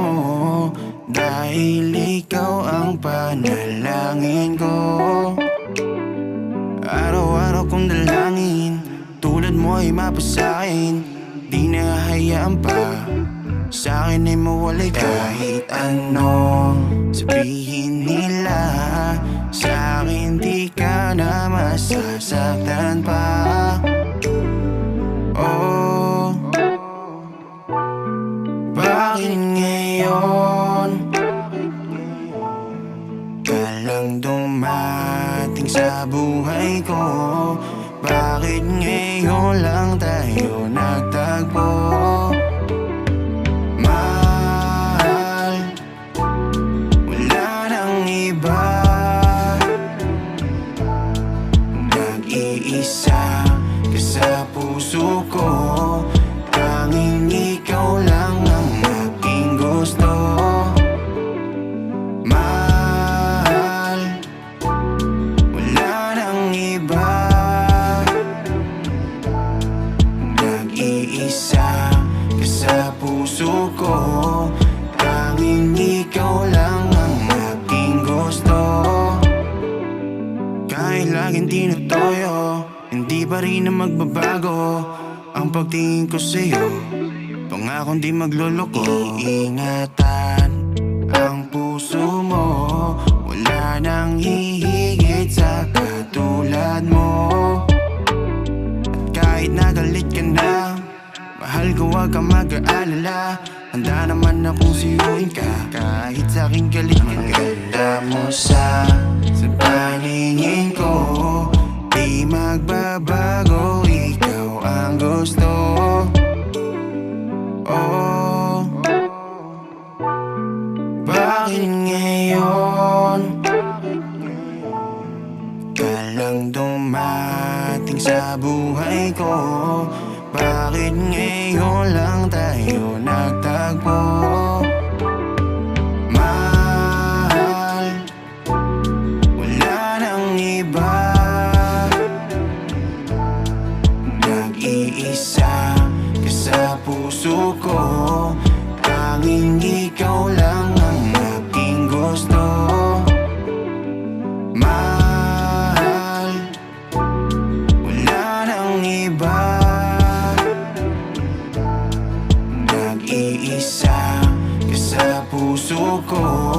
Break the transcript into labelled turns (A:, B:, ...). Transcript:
A: mo, dahil ikaw ang panalangin ko. Araw-araw kong dalangin, tulad mo ay mapasakin. Di nahahayaan pa, sa'kin ay mawalay ka. Kahit anong sabihin nila, sa'kin di ka na masasaktan pa. Oh, bakit ngayon ka lang dumating sa buhay ko? Bakit ngayon lang tayo nagtagpo? Mahal, wala nang iba, nag-iisa ka sa puso ko. Tanging ikaw lang ang aking gusto. Mahal, wala nang iba, nag-iisa ka sa puso ko. Tanging ikaw lang ang aking gusto. Kahit laging tinutoyo, hindi pa rin na magbabago ang pagtingin ko sa'yo. Pangakong di magloloko. Iingatan ang puso mo, wala nang hihigit sa katulad mo. At kahit nagalit ka na, mahal ko wag kang mag-aalala. Handa naman akong siyuin ka, kahit sa'king galit ka. Ang ganda mo sa paningin ko, di magbabago, ikaw ang gusto. Oh, bakit ngayon ka lang dumating sa buhay ko? Bakit ngayon lang tayo nagtagpo? Mahal, wala nang iba, nag-iisa ka sa puso ko. Tanging ikaw lang ang aking gusto. Mahal, wala nang iba, nag-iisa ka sa puso ko.